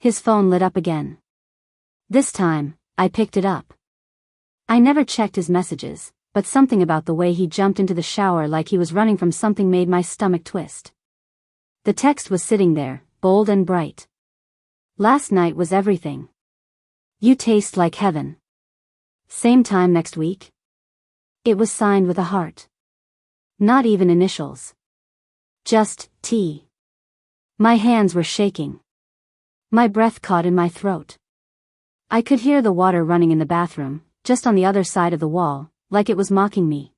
His phone lit up again. This time, I picked it up. I never checked his messages, but something about the way he jumped into the shower like he was running from something made my stomach twist. The text was sitting there, bold and bright. Last night was everything. You taste like heaven. Same time next week? It was signed with a heart. Not even initials. Just, T. My hands were shaking. My breath caught in my throat. I could hear the water running in the bathroom, just on the other side of the wall, like it was mocking me.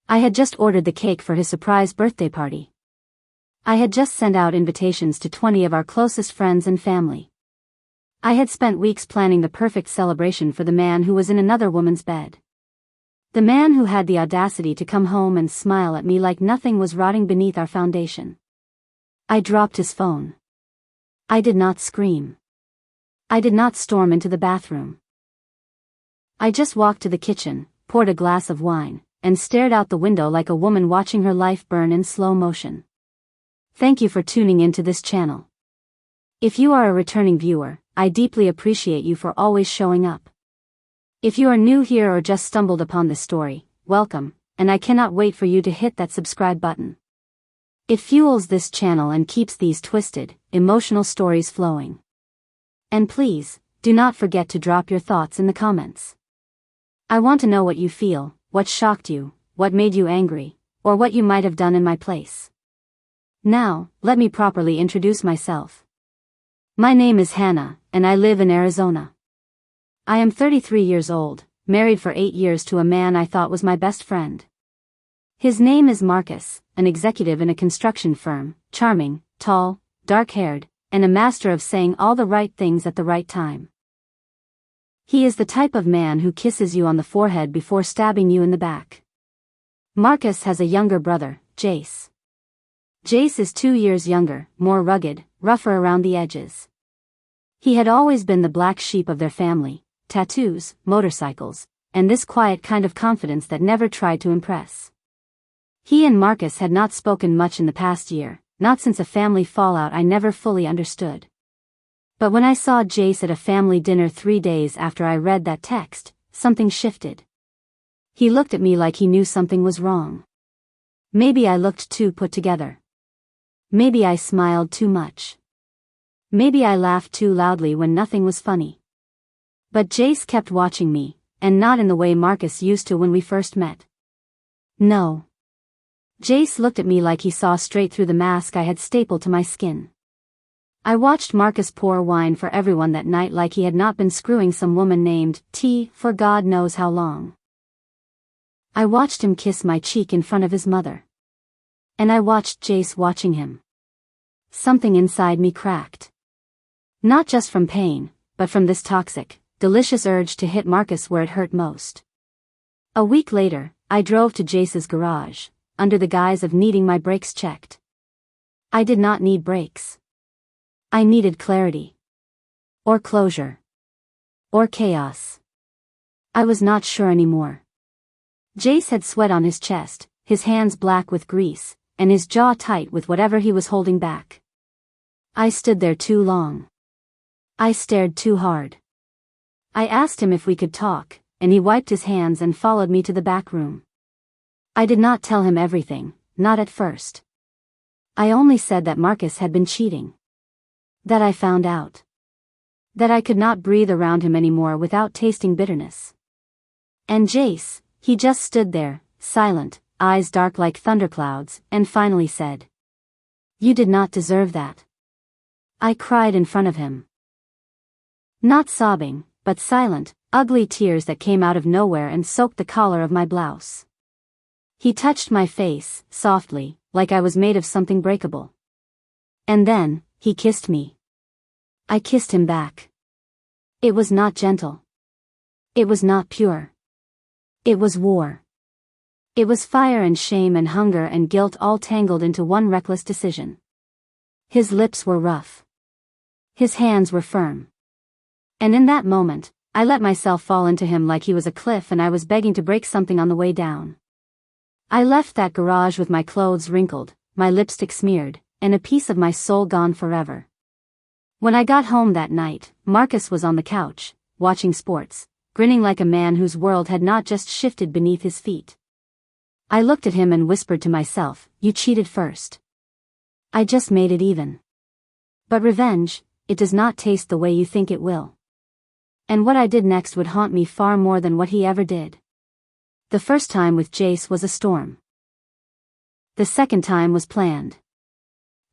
I had just ordered the cake for his surprise birthday party. I had just sent out invitations to 20 of our closest friends and family. I had spent weeks planning the perfect celebration for the man who was in another woman's bed. The man who had the audacity to come home and smile at me like nothing was rotting beneath our foundation. I dropped his phone. I did not scream. I did not storm into the bathroom. I just walked to the kitchen, poured a glass of wine, and stared out the window like a woman watching her life burn in slow motion. Thank you for tuning into this channel. If you are a returning viewer, I deeply appreciate you for always showing up. If you are new here or just stumbled upon this story, welcome, and I cannot wait for you to hit that subscribe button. It fuels this channel and keeps these twisted, emotional stories flowing. And please, do not forget to drop your thoughts in the comments. I want to know what you feel, what shocked you, what made you angry, or what you might have done in my place. Now, let me properly introduce myself. My name is Hannah, and I live in Arizona. I am 33 years old, married for 8 years to a man I thought was my best friend. His name is Marcus, an executive in a construction firm, charming, tall, dark-haired, and a master of saying all the right things at the right time. He is the type of man who kisses you on the forehead before stabbing you in the back. Marcus has a younger brother, Jace. Jace is 2 years younger, more rugged, rougher around the edges. He had always been the black sheep of their family, tattoos, motorcycles, and this quiet kind of confidence that never tried to impress. He and Marcus had not spoken much in the past year, not since a family fallout I never fully understood. But when I saw Jace at a family dinner 3 days after I read that text, something shifted. He looked at me like he knew something was wrong. Maybe I looked too put together. Maybe I smiled too much. Maybe I laughed too loudly when nothing was funny. But Jace kept watching me, and not in the way Marcus used to when we first met. No. Jace looked at me like he saw straight through the mask I had stapled to my skin. I watched Marcus pour wine for everyone that night like he had not been screwing some woman named T for God knows how long. I watched him kiss my cheek in front of his mother. And I watched Jace watching him. Something inside me cracked. Not just from pain, but from this toxic, delicious urge to hit Marcus where it hurt most. A week later, I drove to Jace's garage, under the guise of needing my brakes checked. I did not need brakes. I needed clarity. Or closure. Or chaos. I was not sure anymore. Jace had sweat on his chest, his hands black with grease, and his jaw tight with whatever he was holding back. I stood there too long. I stared too hard. I asked him if we could talk, and he wiped his hands and followed me to the back room. I did not tell him everything, not at first. I only said that Marcus had been cheating. That I found out. That I could not breathe around him anymore without tasting bitterness. And Jace, he just stood there, silent, eyes dark like thunderclouds, and finally said, "You did not deserve that." I cried in front of him. Not sobbing, but silent, ugly tears that came out of nowhere and soaked the collar of my blouse. He touched my face, softly, like I was made of something breakable. And then, he kissed me. I kissed him back. It was not gentle. It was not pure. It was war. It was fire and shame and hunger and guilt all tangled into one reckless decision. His lips were rough. His hands were firm. And in that moment, I let myself fall into him like he was a cliff and I was begging to break something on the way down. I left that garage with my clothes wrinkled, my lipstick smeared, and a piece of my soul gone forever. When I got home that night, Marcus was on the couch, watching sports, grinning like a man whose world had not just shifted beneath his feet. I looked at him and whispered to myself, "You cheated first. I just made it even. But revenge, it does not taste the way you think it will." And what I did next would haunt me far more than what he ever did. The first time with Jace was a storm. The second time was planned.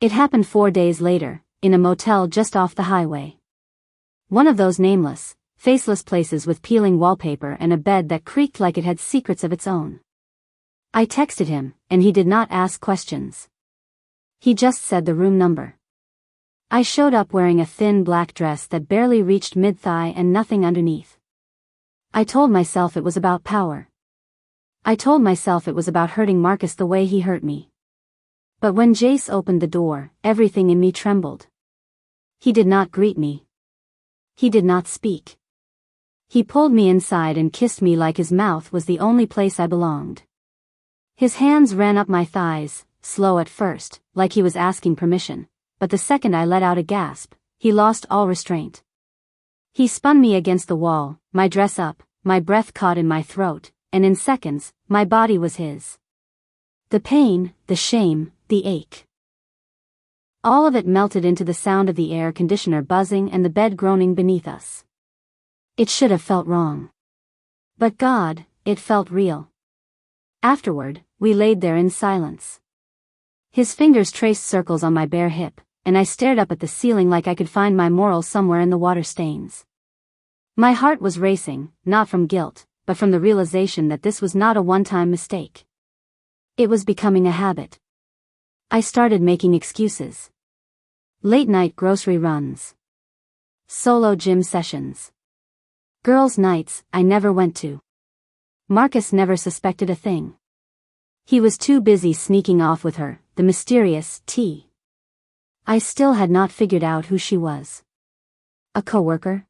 It happened 4 days later, in a motel just off the highway. One of those nameless, faceless places with peeling wallpaper and a bed that creaked like it had secrets of its own. I texted him, and he did not ask questions. He just said the room number. I showed up wearing a thin black dress that barely reached mid-thigh and nothing underneath. I told myself it was about power. I told myself it was about hurting Marcus the way he hurt me. But when Jace opened the door, everything in me trembled. He did not greet me. He did not speak. He pulled me inside and kissed me like his mouth was the only place I belonged. His hands ran up my thighs, slow at first, like he was asking permission. But the second I let out a gasp, he lost all restraint. He spun me against the wall, my dress up, my breath caught in my throat, and in seconds, my body was his. The pain, the shame, the ache. All of it melted into the sound of the air conditioner buzzing and the bed groaning beneath us. It should have felt wrong. But God, it felt real. Afterward, we laid there in silence. His fingers traced circles on my bare hip, and I stared up at the ceiling like I could find my moral somewhere in the water stains. My heart was racing, not from guilt, but from the realization that this was not a one-time mistake. It was becoming a habit. I started making excuses. Late-night grocery runs. Solo gym sessions. Girls' nights I never went to. Marcus never suspected a thing. He was too busy sneaking off with her, the mysterious T. I still had not figured out who she was. A coworker?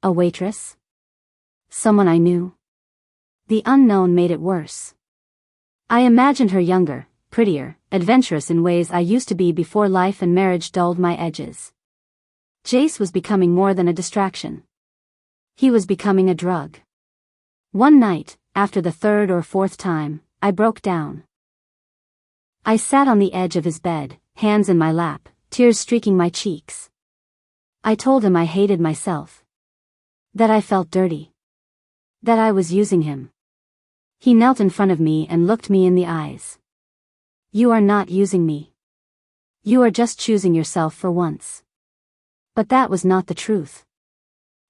A waitress? Someone I knew? The unknown made it worse. I imagined her younger, prettier, adventurous in ways I used to be before life and marriage dulled my edges. Jace was becoming more than a distraction. He was becoming a drug. One night, after the third or fourth time, I broke down. I sat on the edge of his bed, hands in my lap, tears streaking my cheeks. I told him I hated myself. That I felt dirty. That I was using him. He knelt in front of me and looked me in the eyes. "You are not using me. You are just choosing yourself for once." But that was not the truth.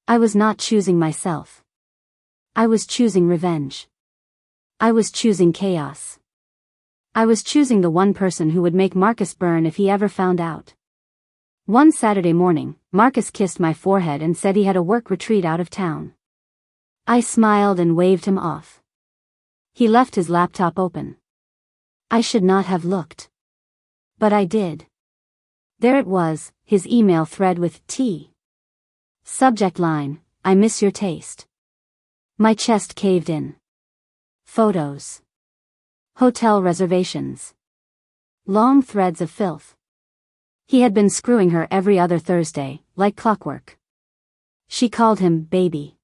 I was not choosing myself. I was choosing revenge. I was choosing chaos. I was choosing the one person who would make Marcus burn if he ever found out. One Saturday morning, Marcus kissed my forehead and said he had a work retreat out of town. I smiled and waved him off. He left his laptop open. I should not have looked. But I did. There it was, his email thread with T. Subject line, "I miss your taste." My chest caved in. Photos. Hotel reservations. Long threads of filth. He had been screwing her every other Thursday, like clockwork. She called him baby.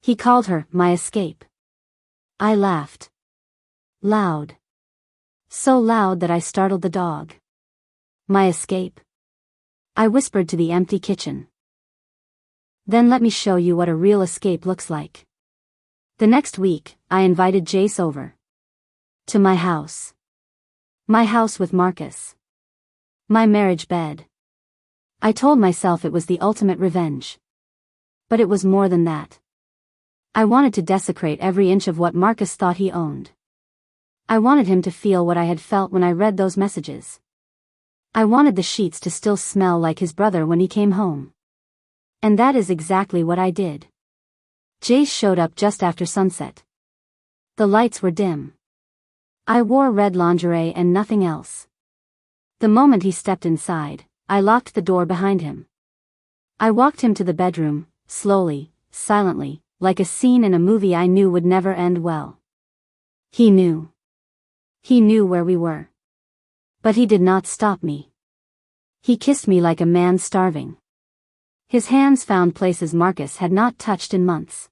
He called her my escape. I laughed. Loud. So loud that I startled the dog. My escape. I whispered to the empty kitchen. Then let me show you what a real escape looks like. The next week, I invited Jace over. To my house. My house with Marcus. My marriage bed. I told myself it was the ultimate revenge. But it was more than that. I wanted to desecrate every inch of what Marcus thought he owned. I wanted him to feel what I had felt when I read those messages. I wanted the sheets to still smell like his brother when he came home. And that is exactly what I did. Jace showed up just after sunset. The lights were dim. I wore red lingerie and nothing else. The moment he stepped inside, I locked the door behind him. I walked him to the bedroom, slowly, silently, like a scene in a movie I knew would never end well. He knew. He knew where we were. But he did not stop me. He kissed me like a man starving. His hands found places Marcus had not touched in months.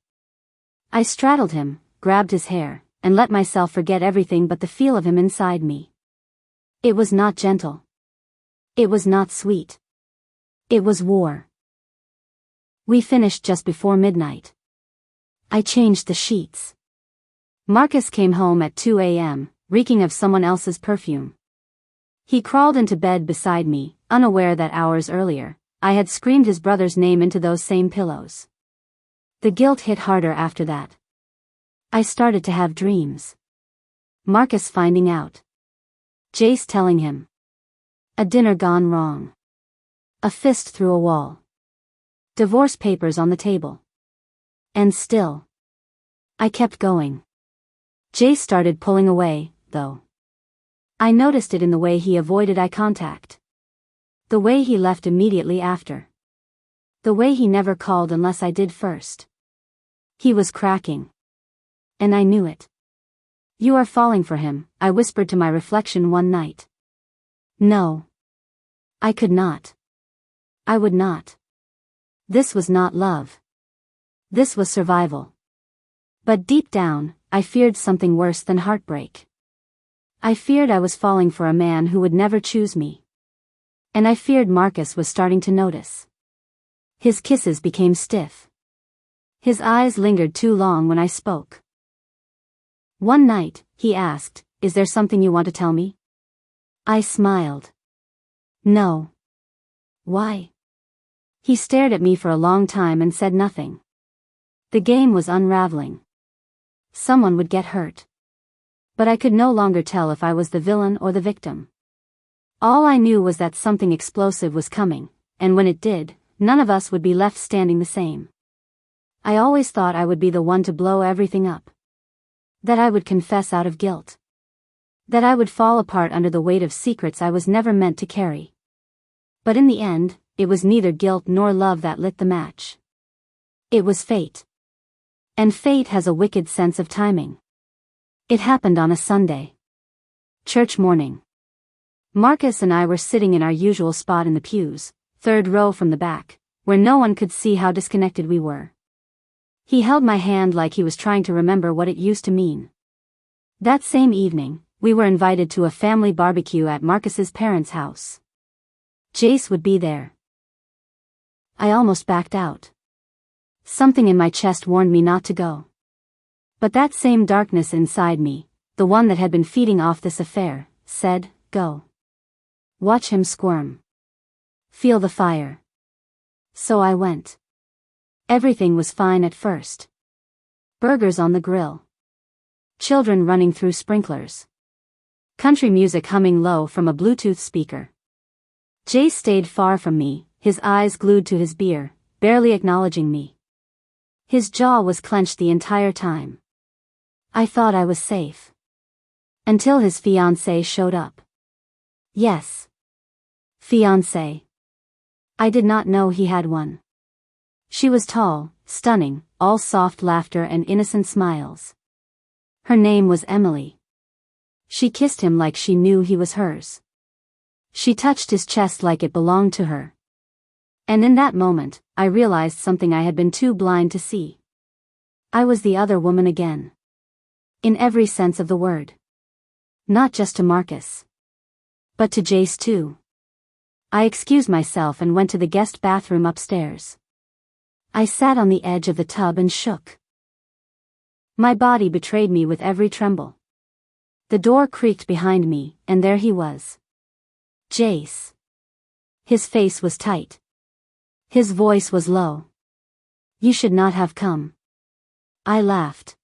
I straddled him, grabbed his hair, and let myself forget everything but the feel of him inside me. It was not gentle. It was not sweet. It was war. We finished just before midnight. I changed the sheets. Marcus came home at 2 a.m., reeking of someone else's perfume. He crawled into bed beside me, unaware that hours earlier, I had screamed his brother's name into those same pillows. The guilt hit harder after that. I started to have dreams. Marcus finding out. Jace telling him. A dinner gone wrong. A fist through a wall. Divorce papers on the table. And still. I kept going. Jace started pulling away, though. I noticed it in the way he avoided eye contact. The way he left immediately after. The way he never called unless I did first. He was cracking. And I knew it. You are falling for him, I whispered to my reflection one night. No. I could not. I would not. This was not love. This was survival. But deep down, I feared something worse than heartbreak. I feared I was falling for a man who would never choose me. And I feared Marcus was starting to notice. His kisses became stiff. His eyes lingered too long when I spoke. One night, he asked, "Is there something you want to tell me?" I smiled. No. Why? He stared at me for a long time and said nothing. The game was unraveling. Someone would get hurt. But I could no longer tell if I was the villain or the victim. All I knew was that something explosive was coming, and when it did, none of us would be left standing the same. I always thought I would be the one to blow everything up. That I would confess out of guilt. That I would fall apart under the weight of secrets I was never meant to carry. But in the end, it was neither guilt nor love that lit the match. It was fate. And fate has a wicked sense of timing. It happened on a Sunday. Church morning. Marcus and I were sitting in our usual spot in the pews, third row from the back, where no one could see how disconnected we were. He held my hand like he was trying to remember what it used to mean. That same evening, we were invited to a family barbecue at Marcus's parents' house. Jace would be there. I almost backed out. Something in my chest warned me not to go. But that same darkness inside me, the one that had been feeding off this affair, said, "Go. Watch him squirm. Feel the fire." So I went. Everything was fine at first. Burgers on the grill. Children running through sprinklers. Country music humming low from a Bluetooth speaker. Jace stayed far from me, his eyes glued to his beer, barely acknowledging me. His jaw was clenched the entire time. I thought I was safe. Until his fiancée showed up. Yes. Fiancée. I did not know he had one. She was tall, stunning, all soft laughter and innocent smiles. Her name was Emily. She kissed him like she knew he was hers. She touched his chest like it belonged to her. And in that moment, I realized something I had been too blind to see. I was the other woman again. In every sense of the word. Not just to Marcus. But to Jace too. I excused myself and went to the guest bathroom upstairs. I sat on the edge of the tub and shook. My body betrayed me with every tremble. The door creaked behind me, and there he was. Jace. His face was tight. His voice was low. "You should not have come." I laughed.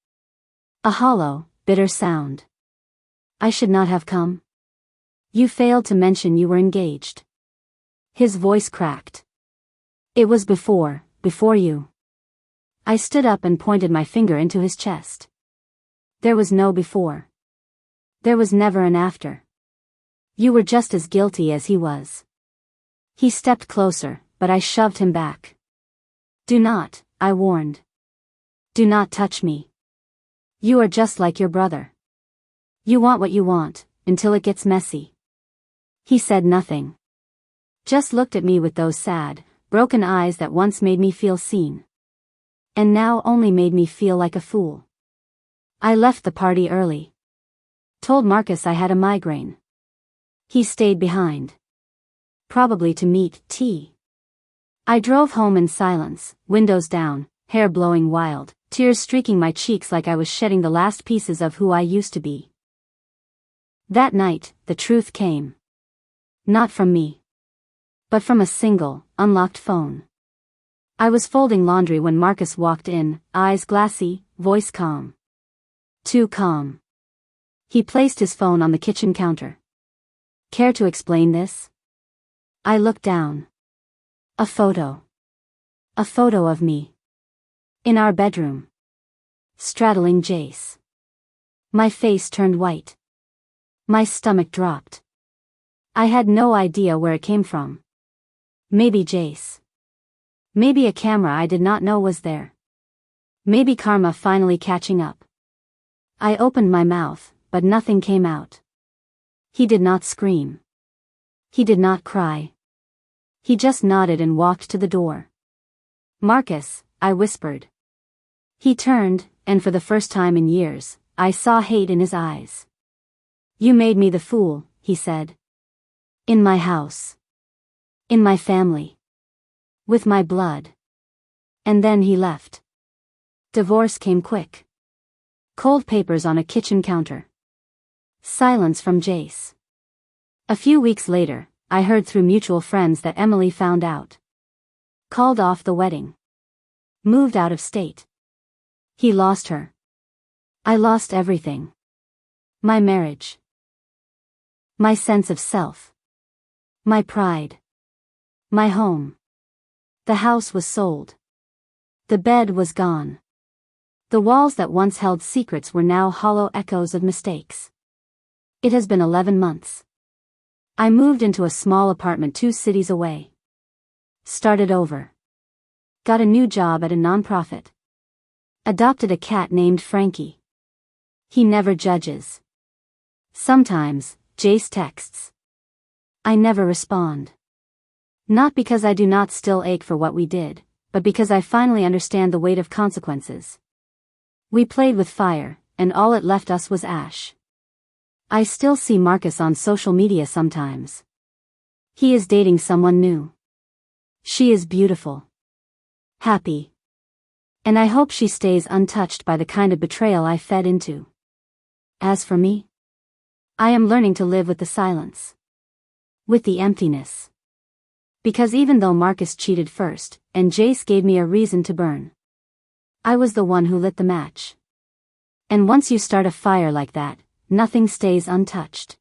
A hollow, bitter sound. "I should not have come? You failed to mention you were engaged." His voice cracked. "It was before you." I stood up and pointed my finger into his chest. There was no before. There was never an after. You were just as guilty as he was. He stepped closer, but I shoved him back. "Do not," I warned. "Do not touch me. You are just like your brother. You want what you want, until it gets messy." He said nothing. Just looked at me with those sad, broken eyes that once made me feel seen. And now only made me feel like a fool. I left the party early. Told Marcus I had a migraine. He stayed behind. Probably to meet T. I drove home in silence, windows down, hair blowing wild, tears streaking my cheeks like I was shedding the last pieces of who I used to be. That night, the truth came. Not from me. But from a single, unlocked phone. I was folding laundry when Marcus walked in, eyes glassy, voice calm. Too calm. He placed his phone on the kitchen counter. Care to explain this? I looked down. A photo. A photo of me. In our bedroom. Straddling Jace. My face turned white. My stomach dropped. I had no idea where it came from. Maybe Jace. Maybe a camera I did not know was there. Maybe karma finally catching up. I opened my mouth, but nothing came out. He did not scream. He did not cry. He just nodded and walked to the door. Marcus, I whispered. He turned, and for the first time in years, I saw hate in his eyes. You made me the fool, he said. In my house. In my family. With my blood. And then he left. Divorce came quick. Cold papers on a kitchen counter. Silence from Jace. A few weeks later, I heard through mutual friends that Emily found out. Called off the wedding. Moved out of state. He lost her. I lost everything. My marriage. My sense of self. My pride. My home. The house was sold. The bed was gone. The walls that once held secrets were now hollow echoes of mistakes. It has been 11 months. I moved into a small apartment 2 cities away. Started over. Got a new job at a nonprofit. Adopted a cat named Frankie. He never judges. Sometimes, Jace texts. I never respond. Not because I do not still ache for what we did, but because I finally understand the weight of consequences. We played with fire, and all it left us was ash. I still see Marcus on social media sometimes. He is dating someone new. She is beautiful. Happy. And I hope she stays untouched by the kind of betrayal I fed into. As for me, I am learning to live with the silence. With the emptiness. Because even though Marcus cheated first, and Jace gave me a reason to burn, I was the one who lit the match. And once you start a fire like that, nothing stays untouched.